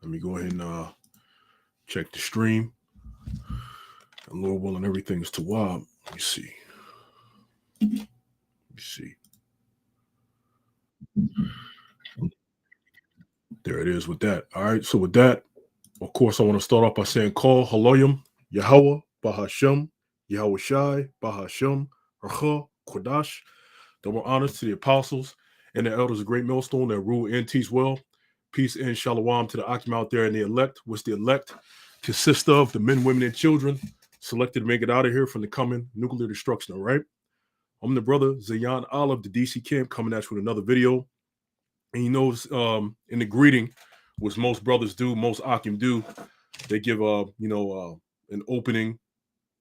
Let me go ahead and check the stream. And Lord willing, everything's to Let me see. There it is with that. All right. So with that, of course, I want to start off by saying, Call Haloyim, Yahweh, Bahashem, Yahweh Shai, Bahashem, Racha, Kodash. Double honors to the apostles and the elders of Great Millstone that rule and teach well. Peace and shalom to the Akim out there and the elect, which the elect consist of, the men, women, and children selected to make it out of here from the coming nuclear destruction. All right. I'm the brother Zayan Olive, the DC camp, coming at you with another video. And you know, in the greeting, which most brothers do, most Akim do, they give an opening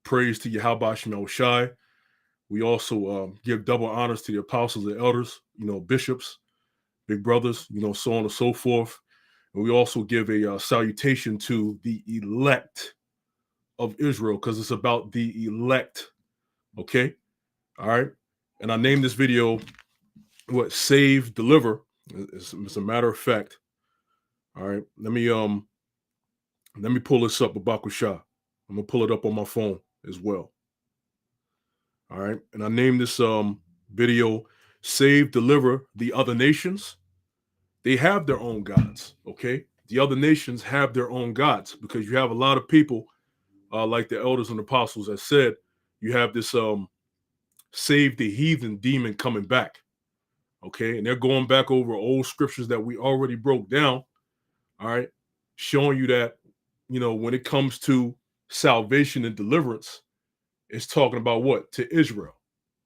praise to Yahweh Shemel Shai. We also give double honors to the apostles and elders, bishops, big brothers, so on and so forth. And we also give a salutation to the elect of Israel, because it's about the elect. Okay. All right. And I named this video Save, Deliver. It's a matter of fact. All right. Let me pull this up, Abakusha. I'm gonna pull it up on my phone as well. All right. And I named this video Save, Deliver the Other Nations. They have their own gods. Okay. The other nations have their own gods, because you have a lot of people like the elders and apostles that said you have this save the heathen demon coming back. Okay. And they're going back over old scriptures that we already broke down. All right. Showing you that, when it comes to salvation and deliverance, it's talking about what? To Israel.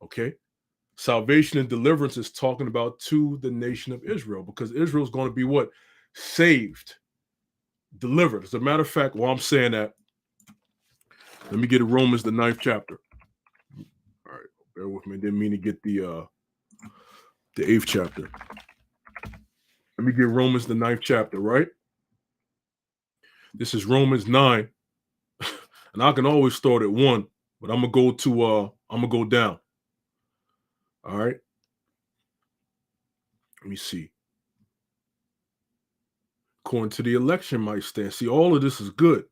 Okay. Salvation and deliverance is talking about to the nation of Israel, because Israel is going to be what? Saved, delivered. As a matter of fact, while I'm saying that, let me get to Romans, the 9th chapter. All right. Bear with me. I didn't mean to get the 8th chapter. Let me get Romans, the 9th chapter, right? This is Romans 9. And I can always start at 1, but I'm going to go down. All right. Let me see. According to the election might stand. See, all of this is good.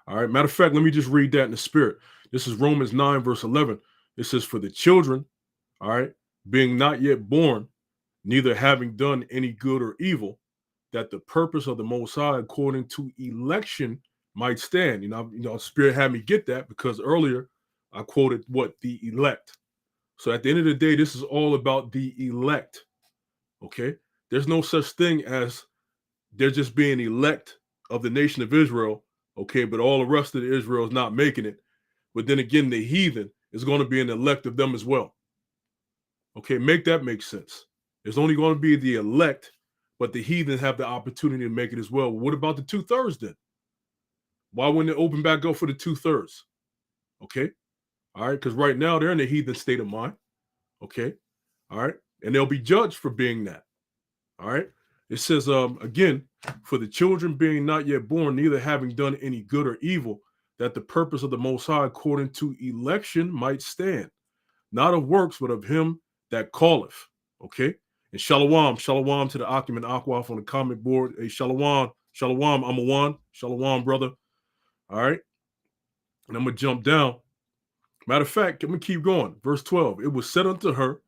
All right. Matter of fact, let me just read that in the spirit. This is Romans 9, verse 11. It says, for the children, all right, being not yet born, neither having done any good or evil, that the purpose of the Most High according to election might stand. Spirit had me get that, because earlier I quoted what? The elect. So at the end of the day, this is all about the elect. Okay. There's no such thing as they're just being elect of the nation of Israel. Okay. But all the rest of Israel is not making it. But then again, the heathen is going to be an elect of them as well. Okay. Make that make sense. There's only going to be the elect, but the heathen have the opportunity to make it as well. What about the 2/3 then? Why wouldn't it open back up for the 2/3? Okay. All right. Because right now they're in a heathen state of mind. Okay. All right. And they'll be judged for being that. All right. It says, again, for the children being not yet born, neither having done any good or evil, that the purpose of the Most High according to election might stand, not of works, but of him that calleth. Okay. And shalom to the Akim and Akwaf on the comment board. Hey, shalom, I'm a one. Shalom, brother. All right. And I'm going to jump down. Matter of fact, I'm going to keep going. Verse 12. It was said unto her,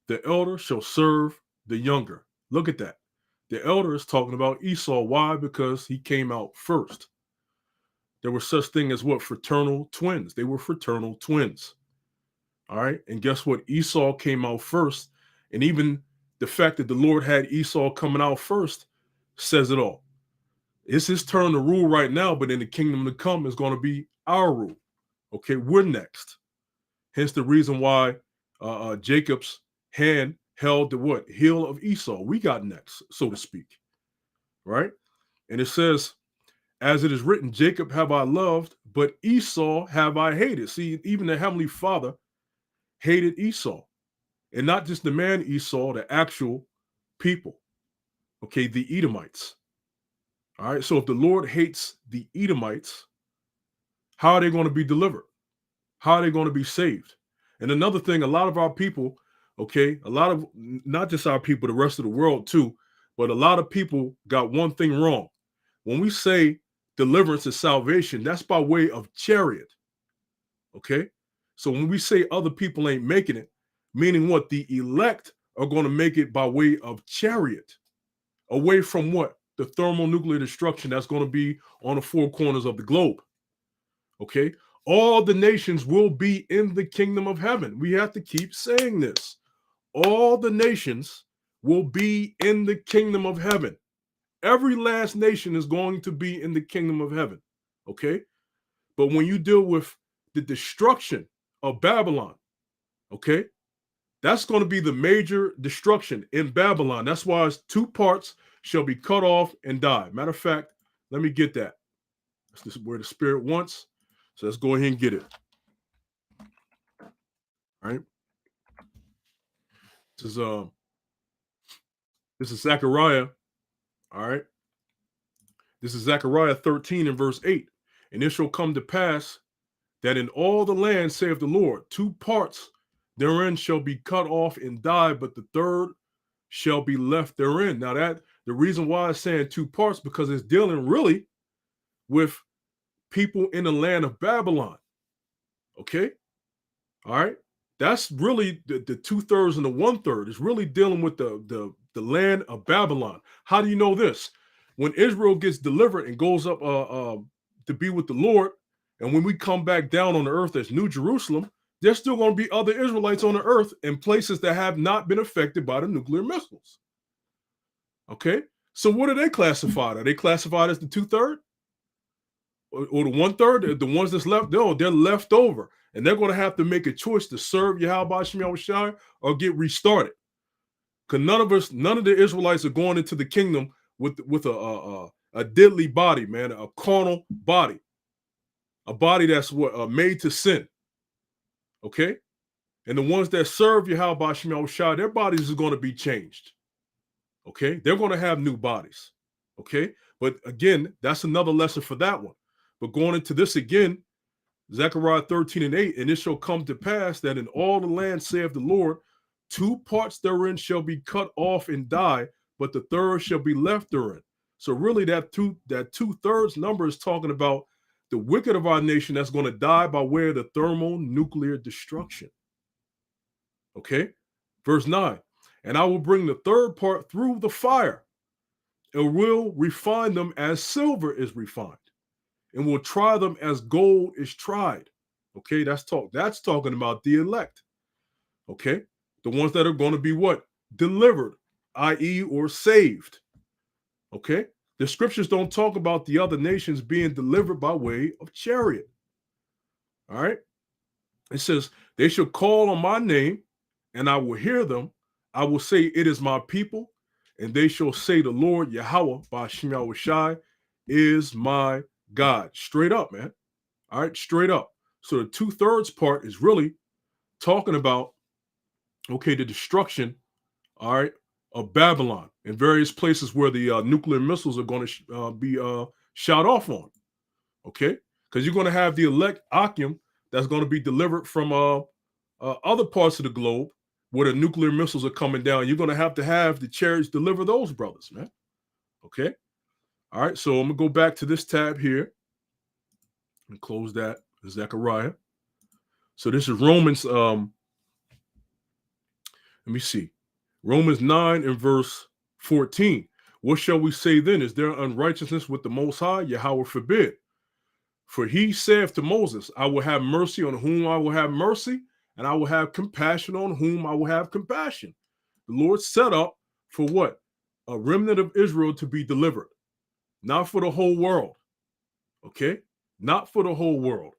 the elder shall serve the younger. Look at that. The elder is talking about Esau. Why? Because he came out first. There were such thing as what? Fraternal twins. They were fraternal twins. All right. And guess what? Esau came out first. And even the fact that the Lord had Esau coming out first says it all. It's his turn to rule right now, but in the kingdom to come is going to be our rule. Okay. We're next. Hence the reason why Jacob's hand held the what? Heel of Esau. We got next, so to speak. Right? And it says, as it is written, Jacob have I loved, but Esau have I hated. See, even the Heavenly Father hated Esau. And not just the man Esau, the actual people. Okay, the Edomites. All right, so if the Lord hates the Edomites, how are they going to be delivered? How are they going to be saved? And another thing, a lot of our people, okay, a lot of, not just our people, the rest of the world too, but a lot of people got one thing wrong. when we say deliverance and salvation, that's by way of chariot. Okay. So when we say other people ain't making it, meaning what? The elect are going to make it by way of chariot, away from what? The thermonuclear destruction that's going to be on the four corners of the globe. Okay. All the nations will be in the kingdom of heaven. We have to keep saying this. All the nations will be in the kingdom of heaven. Every last nation is going to be in the kingdom of heaven. Okay. But when you deal with the destruction of Babylon, okay, that's going to be the major destruction in Babylon. That's why it's two parts shall be cut off and die. Matter of fact, let me get that. This is where the Spirit wants. So let's go ahead and get it. All right. This is Zechariah. All right. This is Zechariah 13 and verse 8. And it shall come to pass that in all the land, saith the Lord, two parts therein shall be cut off and die, but the third shall be left therein. Now, that the reason why it's saying two parts, because it's dealing really with people in the land of Babylon. Okay. All right. That's really the 2/3 and the 1/3. It's really dealing with the land of Babylon. How do you know this? When Israel gets delivered and goes up to be with the Lord, and when we come back down on the earth as New Jerusalem, there's still going to be other Israelites on the earth in places that have not been affected by the nuclear missiles. Okay, so what are they classified? Are they classified as the 2/3 or the 1/3? The ones that's left, no, they're left over, and they're going to have to make a choice to serve Yahweh Shem Yahushai or get restarted. Because none of the Israelites are going into the kingdom with a deadly body, man, a carnal body, a body that's made to sin. Okay, and the ones that serve Yahweh Shem Yahushai, their bodies are going to be changed. Okay, they're going to have new bodies. Okay, but again, that's another lesson for that one. But going into this again, Zechariah 13 and 8, and it shall come to pass that in all the land, saith the Lord, two parts therein shall be cut off and die, but the third shall be left therein. So really that 2/3 number is talking about the wicked of our nation that's going to die by way of the thermonuclear destruction. Okay, verse 9, and I will bring the third part through the fire, and will refine them as silver is refined, and will try them as gold is tried. Okay, that's talking about the elect. Okay, the ones that are going to be what? Delivered, i.e., or saved. Okay, the scriptures don't talk about the other nations being delivered by way of chariot. All right, it says, they shall call on my name, and I will hear them. I will say, it is my people, and they shall say, the Lord Yahweh by Shem Yahushai is my God. Straight up, man. All right, straight up. So the 2/3 part is really talking about, okay, the destruction, all right, of Babylon and various places where the nuclear missiles are going to be shot off on. Okay, because you're going to have the elect Akim that's going to be delivered from other parts of the globe where the nuclear missiles are coming down. You're going to have the chariots deliver those brothers, man. Okay. All right. So I'm going to go back to this tab here and close that, Zechariah. So this is Romans, let me see. Romans 9 and verse 14. What shall we say then? Is there unrighteousness with the Most High? Yahweh forbid. For he saith to Moses, I will have mercy on whom I will have mercy, and I will have compassion on whom I will have compassion. The Lord set up for what? A remnant of Israel to be delivered, not for the whole world. Okay? Not for the whole world.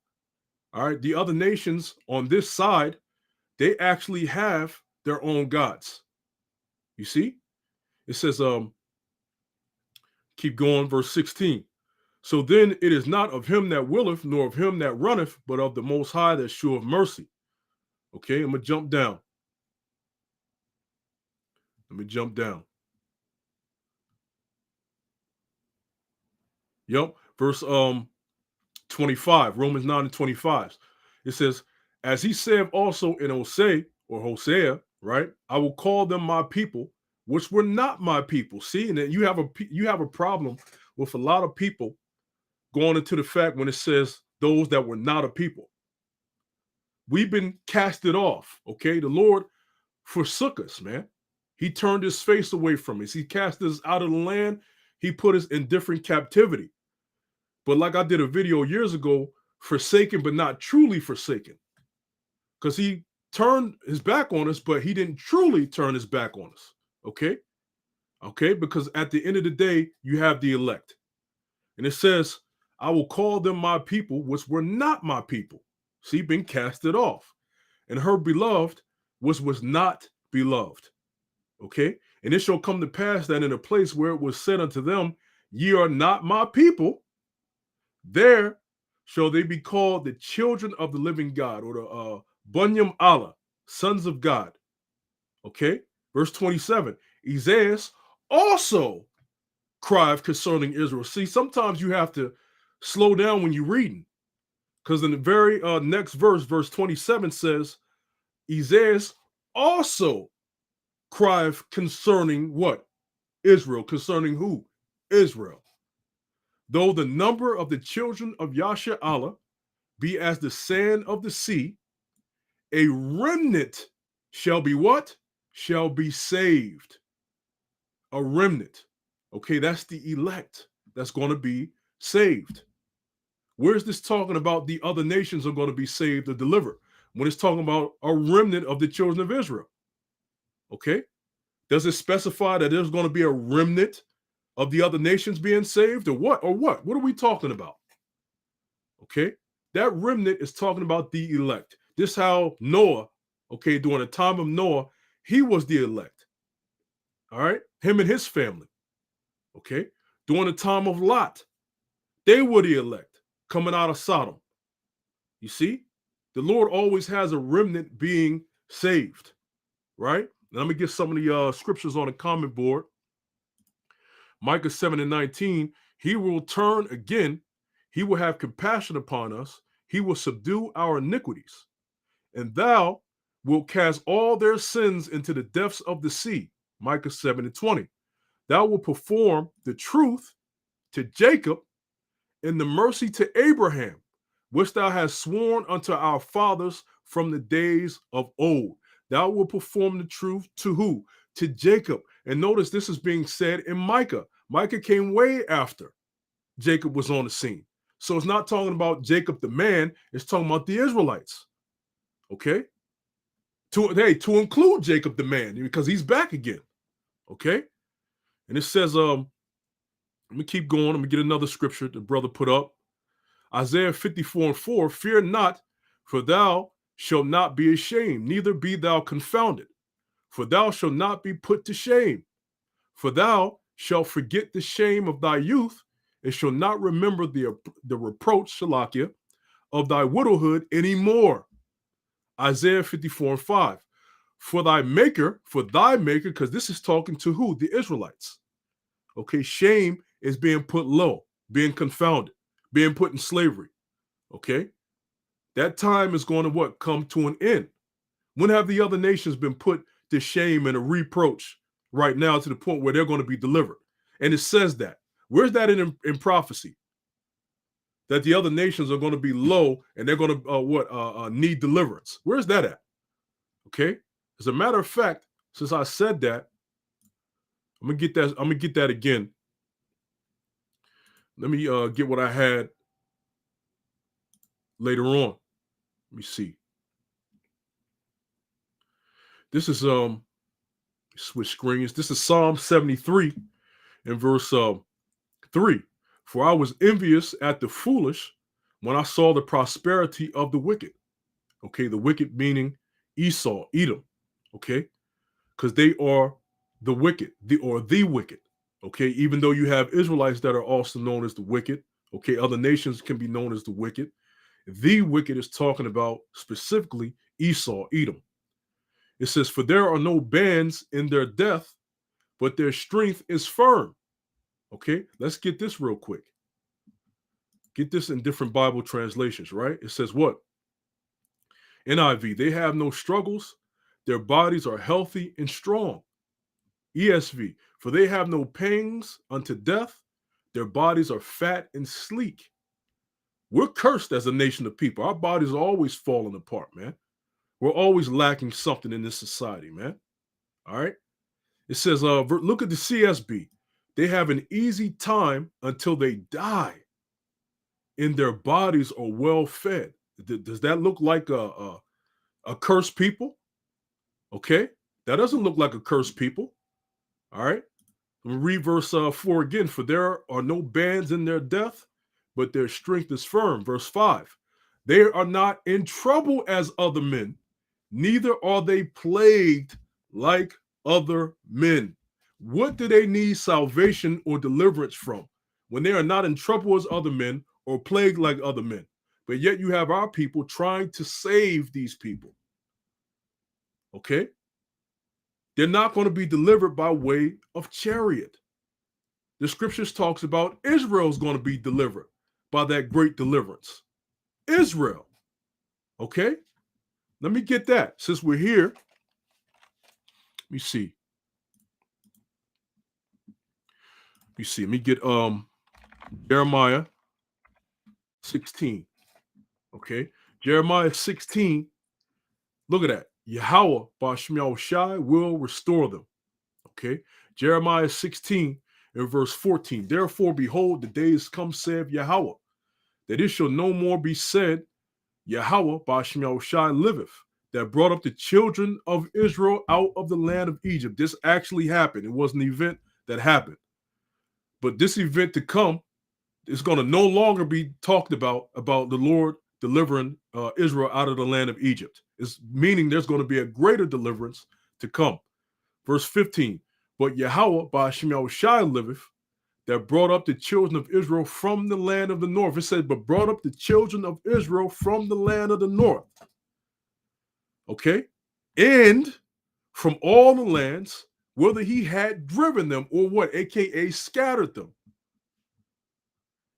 All right? The other nations on this side, they actually have their own gods. You see? It says, keep going, verse 16. So then it is not of him that willeth, nor of him that runneth, but of the Most High that sheweth mercy. Okay, I'm going to jump down. Let me jump down. Yep, verse 25, Romans 9 and 25. It says, as he said also in Hosea, right? I will call them my people, which were not my people. See, and then you have a problem with a lot of people going into the fact when it says those that were not a people. We've been casted off, okay? The Lord forsook us, man. He turned his face away from us. He cast us out of the land. He put us in different captivity. But like I did a video years ago, forsaken but not truly forsaken. Because he turned his back on us, but he didn't truly turn his back on us, okay? Okay, because at the end of the day, you have the elect. And it says, I will call them my people, which were not my people. See, been casted off. And her beloved, which was not beloved. Okay? And it shall come to pass that in a place where it was said unto them, ye are not my people, there shall they be called the children of the living God, or the Bunyam Allah, sons of God. Okay? Verse 27, Isaiah also cried concerning Israel. See, sometimes you have to slow down when you're reading, because in the very next verse, verse 27 says, Isaiah also cried concerning what? Israel. Concerning who? Israel. Though the number of the children of Yasha Allah be as the sand of the sea, a remnant shall be what? Shall be saved. A remnant. Okay, that's the elect that's going to be saved. Where's this talking about the other nations are going to be saved or delivered? When it's talking about a remnant of the children of Israel. Okay? Does it specify that there's going to be a remnant of the other nations being saved, or what? Or what? What are we talking about? Okay? That remnant is talking about the elect. This is how Noah, okay, during the time of Noah, he was the elect. All right? Him and his family. Okay? During the time of Lot, they were the elect coming out of Sodom. You see? The Lord always has a remnant being saved. Right? Now, let me get some of the scriptures on the comment board. Micah 7:19, he will turn again. He will have compassion upon us. He will subdue our iniquities. And thou wilt cast all their sins into the depths of the sea. Micah 7:20. Thou wilt perform the truth to Jacob and the mercy to Abraham, which thou hast sworn unto our fathers from the days of old. Thou wilt perform the truth to who? To Jacob. And notice this is being said in Micah. Micah came way after Jacob was on the scene. So it's not talking about Jacob the man, it's talking about the Israelites. Okay? To include Jacob the man, because he's back again. Okay? And it says, let me keep going. Let me get another scripture the brother put up. Isaiah 54:4, fear not, for thou shalt not be ashamed, neither be thou confounded. For thou shalt not be put to shame. For thou shalt forget the shame of thy youth, and shalt not remember the reproach, Shalakia, of thy widowhood anymore. Isaiah 54:5. For thy maker, because this is talking to who? The Israelites. Okay, shame is being put low, being confounded, being put in slavery. Okay? That time is going to what? Come to an end. When have the other nations been put to shame and a reproach right now to the point where they're going to be delivered? And it says that. Where's that in prophecy? That the other nations are going to be low and they're going to need deliverance. Where's that at? Okay? As a matter of fact, since I said that, I'm gonna get that again. Let me get what I had later on. Let me see. This is switch screens. This is Psalm 73 and verse 3. For I was envious at the foolish when I saw the prosperity of the wicked. Okay, the wicked meaning Esau, Edom. Okay, because they are the wicked, the wicked. Okay, even though you have Israelites that are also known as the wicked. Okay, other nations can be known as the wicked. The wicked is talking about specifically Esau, Edom. It says, for there are no bands in their death, but their strength is firm. Okay, let's get this real quick. Get this in different Bible translations, right? It says what? NIV, they have no struggles. Their bodies are healthy and strong. ESV, for they have no pangs unto death. Their bodies are fat and sleek. We're cursed as a nation of people. Our bodies are always falling apart, man. We're always lacking something in this society, man. All right. It says, look at the CSB. They have an easy time until they die, and their bodies are well fed. Does that look like a cursed people? Okay. That doesn't look like a cursed people. All right. Let me read verse 4 again. For there are no bands in their death, but their strength is firm. Verse 5. They are not in trouble as other men, neither are they plagued like other men. What do they need salvation or deliverance from? When they are not in trouble as other men or plagued like other men. But yet you have our people trying to save these people. Okay? They're not going to be delivered by way of chariot. The scriptures talks about Israel's going to be delivered by that great deliverance. Israel. Okay? Let me get that. Since we're here, let me see. Let me get Jeremiah 16. Okay? Jeremiah 16. Look at that. Yahweh Bashmiel Shai will restore them. Okay? Jeremiah 16 and verse 14. Therefore, behold, the days come, saith Yahweh, that it shall no more be said, Yahweh Bashmiel Shai liveth, that brought up the children of Israel out of the land of Egypt. This actually happened. It was an event that happened. But this event to come is going to no longer be talked about the Lord delivering Israel out of the land of Egypt. It's meaning there's going to be a greater deliverance to come. Verse 15, but Yahweh Bashmiel Shai liveth, that brought up the children of Israel from the land of the north. It says, but brought up the children of Israel from the land of the north. Okay? And from all the lands, whether he had driven them or what, aka scattered them.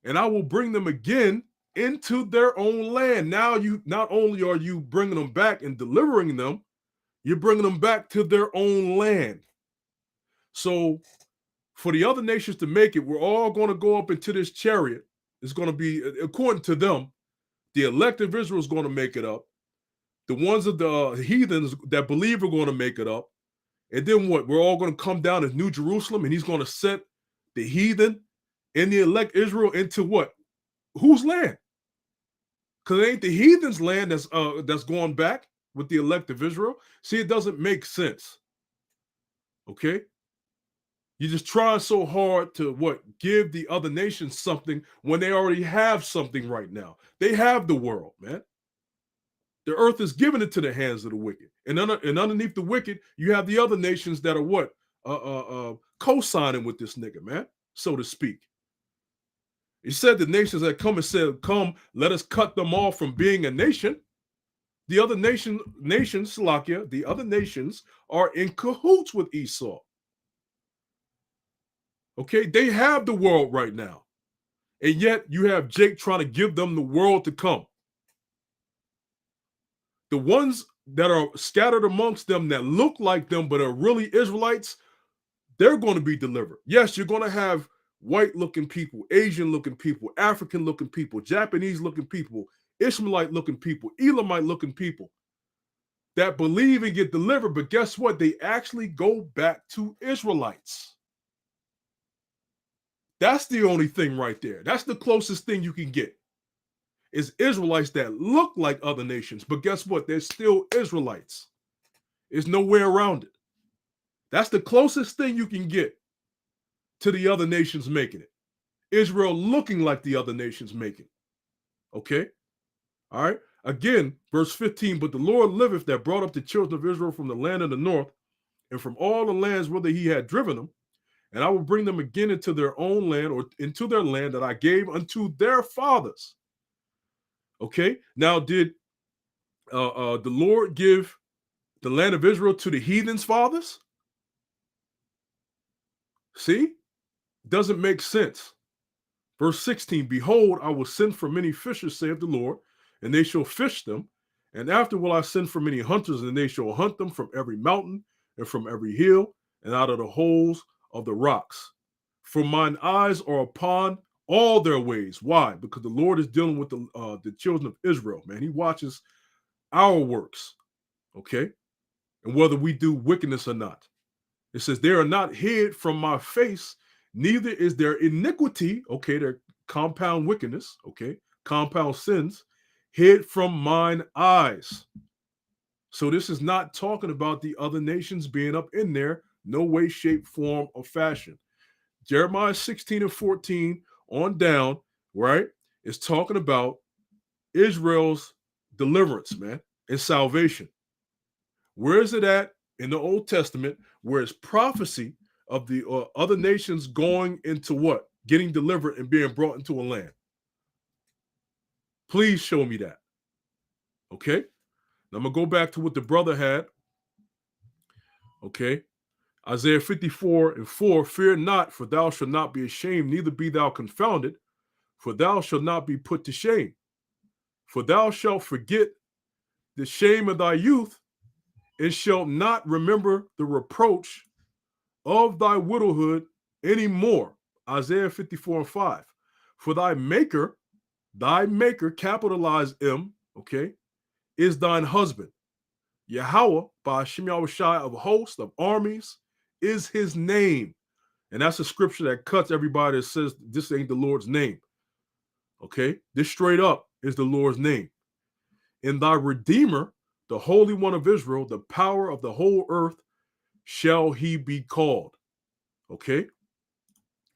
And I will bring them again into their own land. Now you not only are you bringing them back and delivering them, you're bringing them back to their own land. So for the other nations to make it, we're all going to go up into this chariot. It's going to be, according to them, the elect of Israel is going to make it up. The ones of the heathens that believe are going to make it up. And then what? We're all going to come down as New Jerusalem, and he's going to set the heathen and the elect Israel into what? Whose land? Because it ain't the heathen's land that's going back with the elect of Israel. See, it doesn't make sense. Okay? You're just trying so hard to what? Give the other nations something when they already have something right now. They have the world, man. The earth is given into the hands of the wicked. And underneath the wicked, you have the other nations that are what? Co-signing with this nigga, man, so to speak. He said the nations that come and said, come, let us cut them off from being a nation. The other nations, Salakia, the other nations are in cahoots with Esau. Okay, they have the world right now. And yet you have Jake trying to give them the world to come. The ones that are scattered amongst them that look like them but are really Israelites, they're going to be delivered. Yes, you're going to have white-looking people, Asian-looking people, African-looking people, Japanese-looking people, Ishmaelite-looking people, Elamite-looking people that believe and get delivered, but guess what? They actually go back to Israelites. That's the only thing right there. That's the closest thing you can get. Is Israelites that look like other nations, but guess what? They're still Israelites. There's no way around it. That's the closest thing you can get to the other nations making it. Israel looking like the other nations making it. Okay? All right? Again, verse 15, but the Lord liveth that brought up the children of Israel from the land of the north and from all the lands whither he had driven them, and I will bring them again into their own land or into their land that I gave unto their fathers. Okay, now did the Lord give the land of Israel to the heathens' fathers? See, doesn't make sense. Verse 16, behold, I will send for many fishers, saith the Lord, and they shall fish them. And after will I send for many hunters, and they shall hunt them from every mountain and from every hill and out of the holes of the rocks. For mine eyes are upon all their ways. Why? Because the Lord is dealing with the children of Israel, man. He watches our works, okay? And whether we do wickedness or not. It says, they are not hid from my face, neither is there iniquity, okay, their compound wickedness, okay, compound sins, hid from mine eyes. So this is not talking about the other nations being up in there, no way, shape, form, or fashion. Jeremiah 16 and 14 on down, right, is talking about Israel's deliverance, man, and salvation. Where is it at in the Old Testament where it's prophecy of the other nations going into what? Getting delivered and being brought into a land. Please show me that. Okay? Now I'm going to go back to what the brother had. Okay? Isaiah 54 and 4, fear not, for thou shalt not be ashamed, neither be thou confounded, for thou shalt not be put to shame. For thou shalt forget the shame of thy youth, and shalt not remember the reproach of thy widowhood any more. Isaiah 54 and 5. For thy maker, capitalize M, okay, is thine husband. Yahweh, by Shem Yahushai of hosts, of armies, is his name. And that's a scripture that cuts everybody that says this ain't the Lord's name. Okay? This straight up is the Lord's name. And thy Redeemer, the Holy One of Israel, the power of the whole earth, shall he be called. Okay?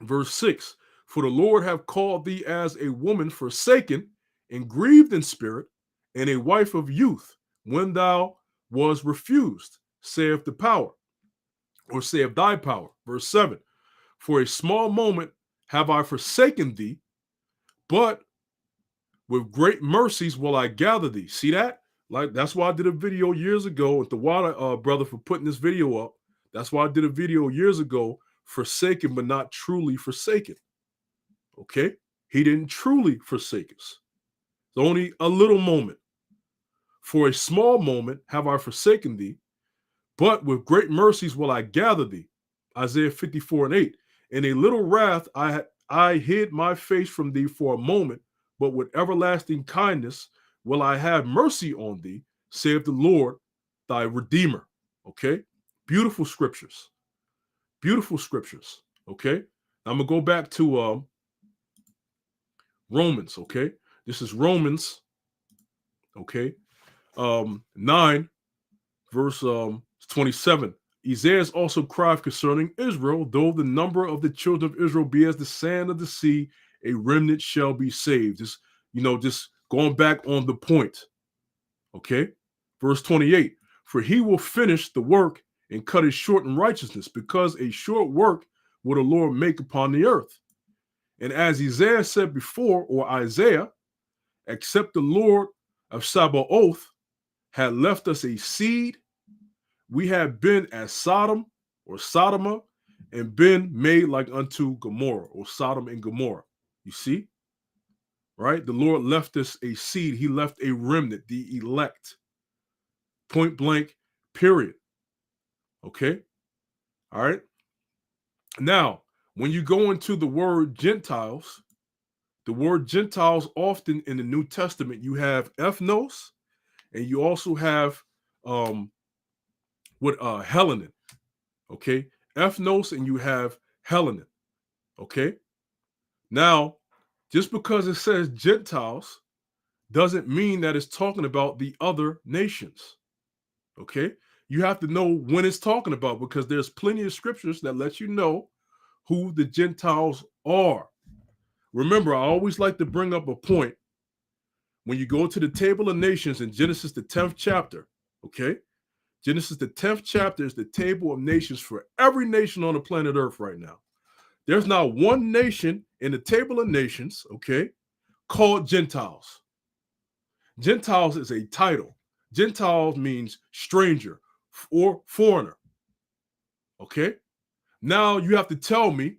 Verse 6, for the Lord have called thee as a woman forsaken and grieved in spirit, and a wife of youth, when thou was refused, saith the power, or saith thy power. Verse 7, for a small moment have I forsaken thee, but with great mercies will I gather thee. See that? Like, that's why I did a video years ago with the water brother for putting this video up. That's why I did a video years ago, forsaken but not truly forsaken. Okay? He didn't truly forsake us. It's only a little moment. For a small moment have I forsaken thee, but with great mercies will I gather thee. Isaiah 54 and 8. In a little wrath I hid my face from thee for a moment, but with everlasting kindness will I have mercy on thee, saith the Lord, thy Redeemer. Okay? Beautiful scriptures. Beautiful scriptures. Okay? Now I'm going to go back to Romans. Okay? This is Romans, okay, 9, verse 27. Isaiah also cried concerning Israel, though the number of the children of Israel be as the sand of the sea, a remnant shall be saved. Just going back on the point. Okay. Verse 28. For he will finish the work and cut it short in righteousness, because a short work will the Lord make upon the earth. And as Isaiah said before, or Isaiah, except the Lord of Sabaoth had left us a seed, we have been as Sodom or Sodoma, and been made like unto Gomorrah, or Sodom and Gomorrah. You see? Right? The Lord left us a seed. He left a remnant, the elect. Point blank, period. Okay? All right? Now, when you go into the word Gentiles, the word Gentiles often in the New Testament, you have ethnos, and you also have Hellenin. Okay? Ethnos, and you have Hellenin. Okay? Now, just because it says Gentiles doesn't mean that it's talking about the other nations. Okay? You have to know when it's talking about, because there's plenty of scriptures that let you know who the Gentiles are. Remember, I always like to bring up a point. When you go to the table of nations in Genesis, the 10th chapter, okay? Genesis, the 10th chapter is the table of nations for every nation on the planet Earth right now. There's not one nation in the table of nations, okay, called Gentiles. Gentiles is a title. Gentiles means stranger or foreigner. Okay? Now you have to tell me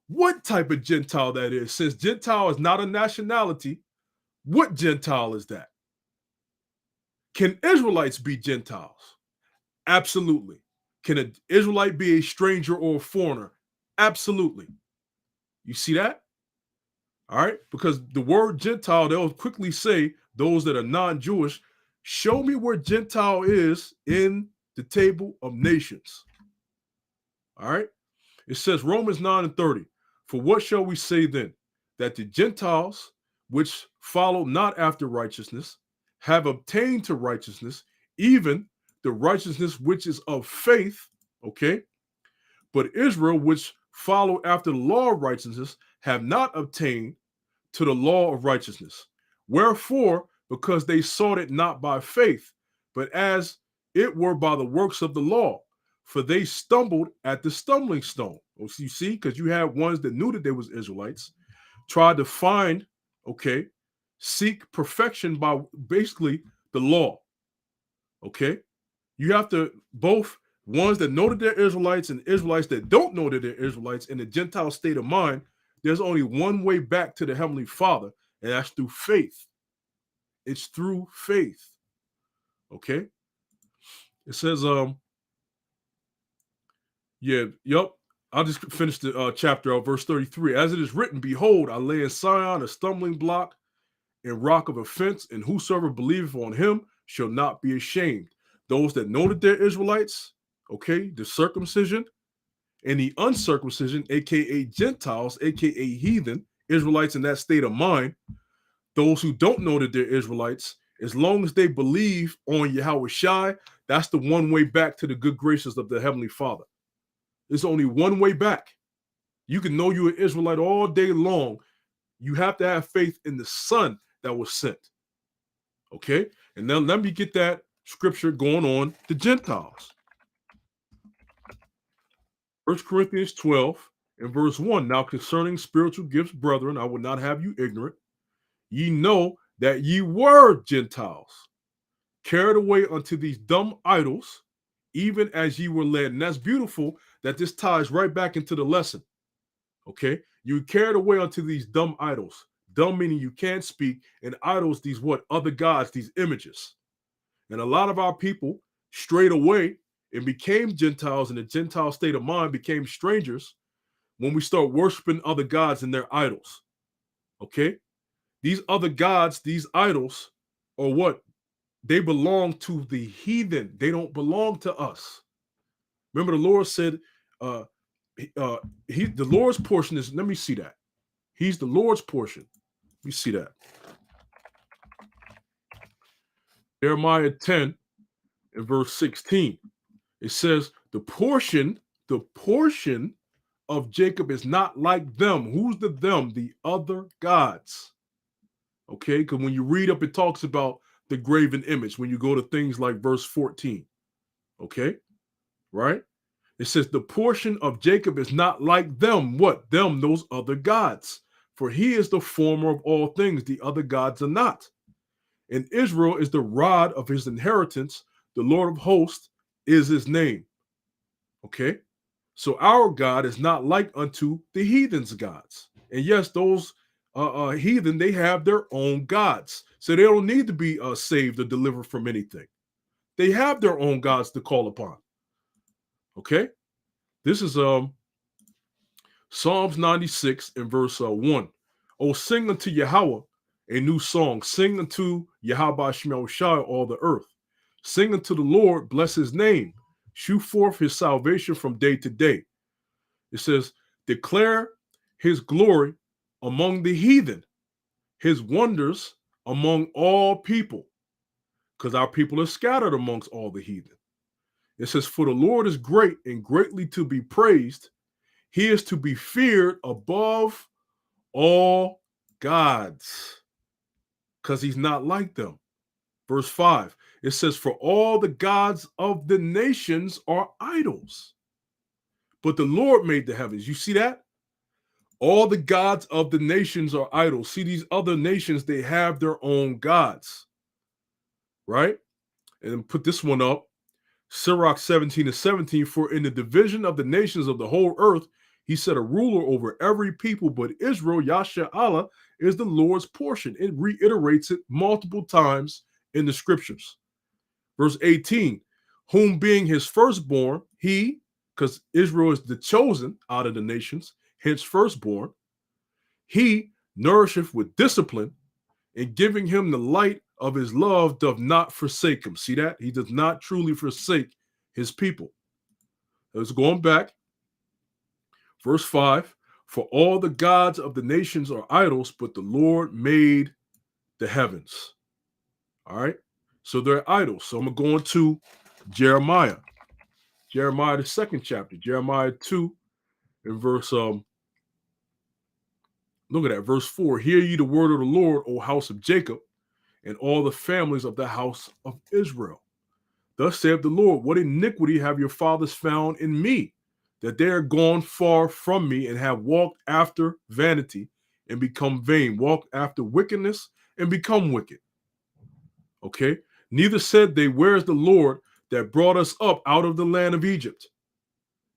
what type of Gentile that is. Since Gentile is not a nationality, what Gentile is that? Can Israelites be Gentiles? Absolutely. Can an Israelite be a stranger or a foreigner? Absolutely. You see that? All right. Because the word Gentile, they'll quickly say, those that are non-Jewish, show me where Gentile is in the table of nations. All right. It says Romans 9:30. For what shall we say then? That the Gentiles, which follow not after righteousness, have obtained to righteousness, even the righteousness which is of faith. Okay. But Israel, which follow after the law of righteousness, have not obtained to the law of righteousness. Wherefore, because they sought it not by faith, but as it were by the works of the law, for they stumbled at the stumbling stone. You see, because you had ones that knew that they was Israelites, tried to find, okay, seek perfection by basically the law. Okay, you have to both ones that know that they're Israelites and Israelites that don't know that they're Israelites in the Gentile state of mind. There's only one way back to the Heavenly Father, and that's through faith. It's through faith. Okay. It says, I'll just finish the chapter out, verse 33. As it is written, behold, I lay in Sion a stumbling block and rock of offense, and whosoever believeth on him shall not be ashamed. Those that know that they're Israelites, okay, the circumcision and the uncircumcision, aka Gentiles, aka heathen, Israelites in that state of mind, those who don't know that they're Israelites, as long as they believe on Yahweh Shai, that's the one way back to the good graces of the Heavenly Father. There's only one way back. You can know you're an Israelite all day long. You have to have faith in the Son that was sent. Okay? And now let me get that scripture going on the Gentiles. 1 Corinthians 12 and verse 1. Now concerning spiritual gifts, brethren, I would not have you ignorant. Ye know that ye were Gentiles, carried away unto these dumb idols, even as ye were led. And that's beautiful that this ties right back into the lesson. Okay? You carried away unto these dumb idols. Dumb meaning you can't speak, and idols, these what? Other gods, these images. And a lot of our people strayed away and became Gentiles, in the Gentile state of mind, became strangers when we start worshiping other gods and their idols. Okay? These other gods, these idols, are what? They belong to the heathen. They don't belong to us. Remember, the Lord said, the Lord's portion is, let me see that. He's the Lord's portion. Let me see that. Jeremiah 10 and verse 16. It says, the portion of Jacob is not like them. Who's the them? The other gods. Okay, because when you read up, it talks about the graven image when you go to things like verse 14. Okay, right? It says the portion of Jacob is not like them. What? Them, those other gods. For he is the former of all things. The other gods are not. And Israel is the rod of his inheritance. The Lord of hosts is his name. Okay, so our God is not like unto the heathens' gods. And yes, those heathen, they have their own gods. So they don't need to be saved or delivered from anything. They have their own gods to call upon. Okay? This is Psalms 96 and verse 1. Oh, sing unto Yahweh a new song. Sing unto Yahweh Shemel Shai, all the earth. Sing unto the Lord, bless his name. Shew forth his salvation from day to day. It says, declare his glory among the heathen, his wonders among all people, because our people are scattered amongst all the heathen. It says, for the Lord is great and greatly to be praised. He is to be feared above all gods, because he's not like them. Verse 5, it says, for all the gods of the nations are idols, but the Lord made the heavens. You see that? All the gods of the nations are idols. See, these other nations, they have their own gods, right? And put this one up. Sirach 17 and 17, for in the division of the nations of the whole earth, he set a ruler over every people, but Israel, Yasha Allah, is the Lord's portion. It reiterates it multiple times in the scriptures. Verse 18, whom being his firstborn, he, because Israel is the chosen out of the nations, hence firstborn, He nourisheth with discipline, and giving him the light of his love doth not forsake him. See that? He does not truly forsake his people. Let's go on back. Verse 5, for all the gods of the nations are idols, but the Lord made the heavens. All right. So they're idols. So I'm going to go into Jeremiah. Jeremiah, the second chapter. Jeremiah 2 and verse, look at that, verse 4. Hear ye the word of the Lord, O house of Jacob, and all the families of the house of Israel. Thus saith the Lord, what iniquity have your fathers found in me, that they are gone far from me and have walked after vanity and become vain, walked after wickedness and become wicked. Okay. Neither said they, where is the Lord that brought us up out of the land of Egypt,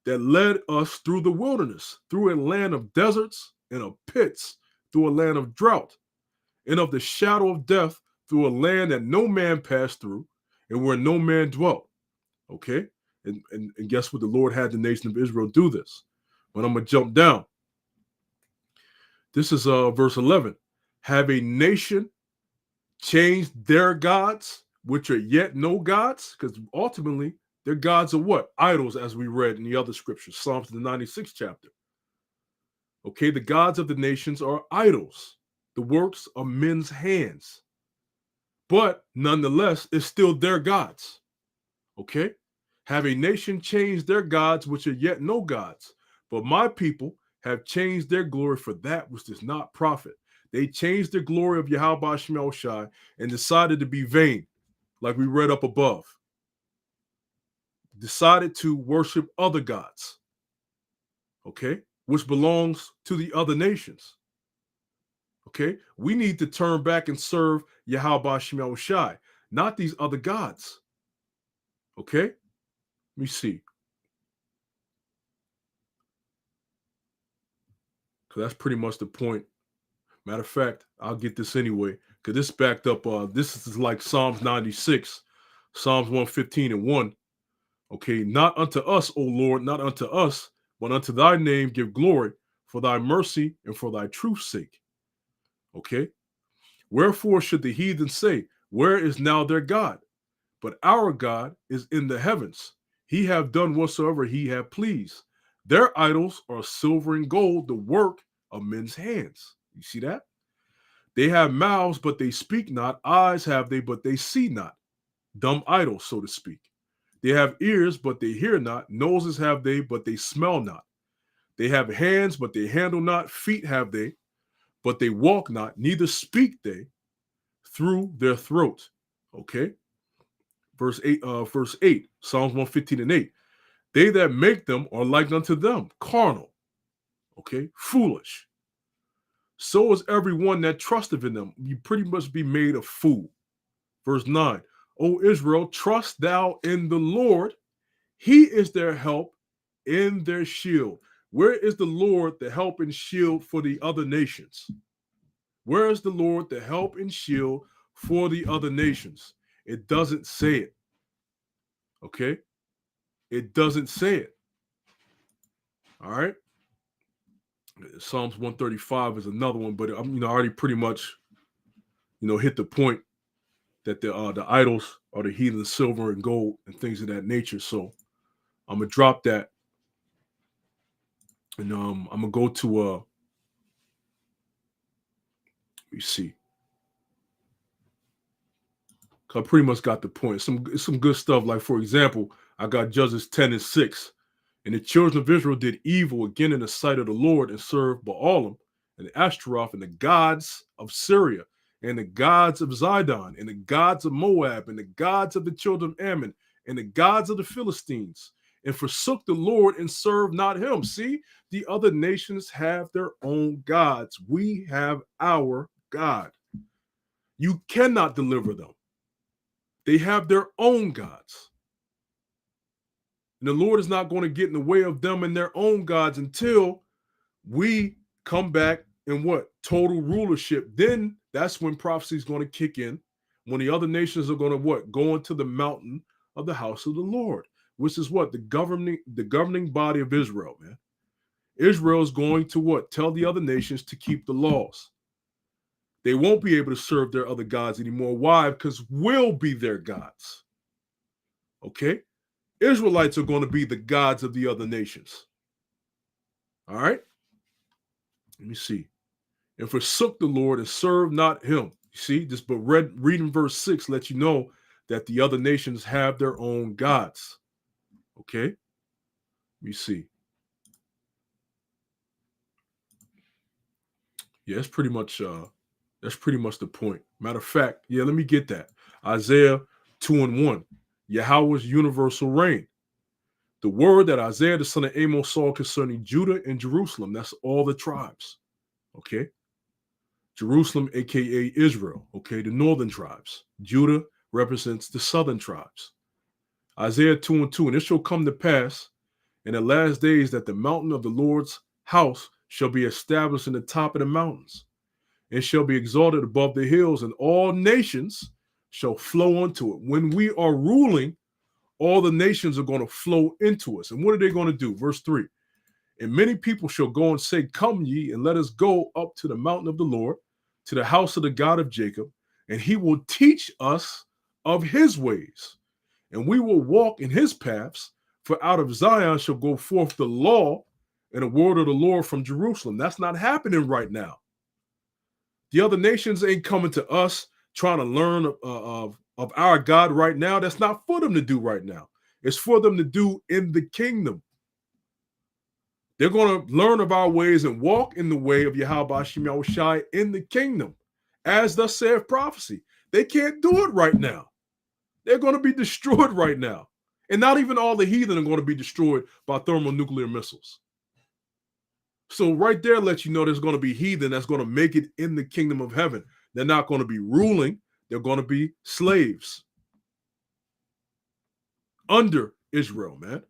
that led us through the wilderness, through a land of deserts and of pits, through a land of drought and of the shadow of death, through a land that no man passed through and where no man dwelt. Okay. And guess what? The Lord had the nation of Israel do this. But I'm going to jump down. This is verse 11. Have a nation changed their gods, which are yet no gods? Because ultimately, their gods are what? Idols, as we read in the other scriptures, Psalms, the 96th chapter. Okay, the gods of the nations are idols, the works of men's hands. But nonetheless, it's still their gods. Okay? Have a nation changed their gods, which are yet no gods? But my people have changed their glory for that which does not profit. They changed the glory of Yahweh Shemel Shai and decided to be vain, like we read up above. Decided to worship other gods, okay, which belongs to the other nations. Okay, we need to turn back and serve Yahweh Shemel Shai, not these other gods. Okay, let me see. Because that's pretty much the point. Matter of fact, I'll get this anyway, because this backed up. This is like Psalms 96, Psalms 115 and 1. Okay, not unto us, O Lord, not unto us, but unto thy name give glory for thy mercy and for thy truth's sake. Okay, wherefore should the heathen say, where is now their God? But our God is in the heavens. He have done whatsoever he have pleased. Their idols are silver and gold, the work of men's hands. You see that? They have mouths, but they speak not. Eyes have they, but they see not. Dumb idols, so to speak. They have ears, but they hear not. Noses have they, but they smell not. They have hands, but they handle not. Feet have they, but they walk not. Neither speak they through their throat. Okay. Verse 8, Psalms 115 and 8. They that make them are like unto them, carnal. Okay. Foolish. So is everyone that trusteth in them. You pretty much be made a fool. Verse 9. O Israel, trust thou in the Lord. He is their help in their shield. Where is the Lord the help and shield for the other nations? Where is the Lord the help and shield for the other nations? It doesn't say it. Okay? It doesn't say it. All right? Psalms 135 is another one, but I'm already pretty much hit the point that the idols are the heathen silver and gold and things of that nature. So I'm gonna drop that, and I'm gonna go to let me see. I pretty much got the point. Some good stuff. Like, for example, I got Judges 10 and 6. And the children of Israel did evil again in the sight of the Lord and served Baalim and Ashtaroth and the gods of Syria and the gods of Zidon and the gods of Moab and the gods of the children of Ammon and the gods of the Philistines, and forsook the Lord and served not him. See, the other nations have their own gods. We have our God. You cannot deliver them. They have their own gods. And the Lord is not going to get in the way of them and their own gods until we come back in what? Total rulership. Then that's when prophecy is going to kick in, when the other nations are going to what? Go into the mountain of the house of the Lord, which is what? The governing body of Israel, man. Israel is going to what? Tell the other nations to keep the laws. They won't be able to serve their other gods anymore. Why? Because we'll be their gods. Okay? Israelites are going to be the gods of the other nations. All right? Let me see. And forsook the Lord and served not him. You see, just but reading verse 6 lets you know that the other nations have their own gods. Okay? Let me see. Yeah, that's pretty much the point. Matter of fact, yeah, let me get that. Isaiah 2:1. Yahweh's universal reign. The word that Isaiah the son of Amos saw concerning Judah and Jerusalem. That's all the tribes. Okay. Jerusalem, aka Israel. Okay, the northern tribes. Judah represents the southern tribes. Isaiah 2:2. And it shall come to pass in the last days that the mountain of the Lord's house shall be established in the top of the mountains, and shall be exalted above the hills, and all nations shall flow unto it. When we are ruling, all the nations are going to flow into us. And what are they going to do? Verse 3. And many people shall go and say, come ye, and let us go up to the mountain of the Lord, to the house of the God of Jacob, and he will teach us of his ways, and we will walk in his paths. For out of Zion shall go forth the law and the word of the Lord from Jerusalem. That's not happening right now. The other nations ain't coming to us trying to learn of our God right now. That's not for them to do right now. It's for them to do in the kingdom. They're going to learn of our ways and walk in the way of Yahweh Hashem Yahushai in the kingdom, as thus saith prophecy. They can't do it right now. They're going to be destroyed right now. And not even all the heathen are going to be destroyed by thermonuclear missiles. So right there lets you know there's going to be heathen that's going to make it in the kingdom of heaven. They're not going to be ruling. They're going to be slaves under Israel, man.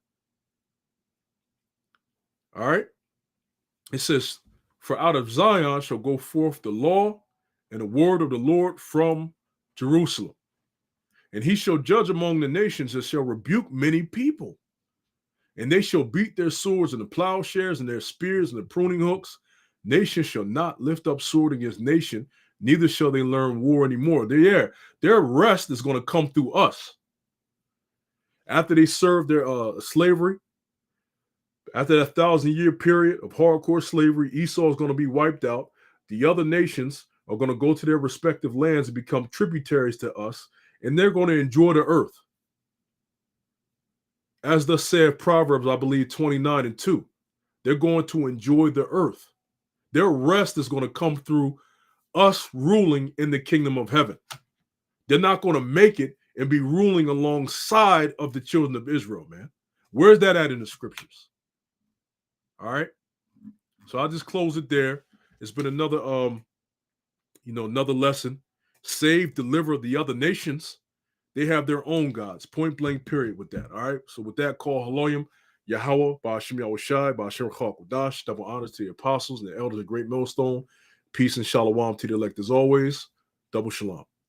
All right. It says, for out of Zion shall go forth the law and the word of the Lord from Jerusalem. And he shall judge among the nations and shall rebuke many people. And they shall beat their swords and the plowshares and their spears and the pruning hooks. Nation shall not lift up sword against nation, neither shall they learn war anymore. Their rest is going to come through us. After they serve their slavery, after that 1,000-year period of hardcore slavery, Esau is going to be wiped out. The other nations are going to go to their respective lands and become tributaries to us, and they're going to enjoy the earth. As thus said Proverbs, I believe 29:2, they're going to enjoy the earth. Their rest is going to come through us ruling in the kingdom of heaven. They're not going to make it and be ruling alongside of the children of Israel, man. Where's that at in the scriptures? All right. So I'll just close it there. It's been another another lesson. Save, deliver the other nations. They have their own gods. Point blank, period, with that. All right. So with that, call Haloyim, Yahweh, Ba'ashem Yahushai, Ba'ashem Chakodash, double honors to the apostles and the elders of Great Millstone. Peace and shalom to the elect as always. Double shalom.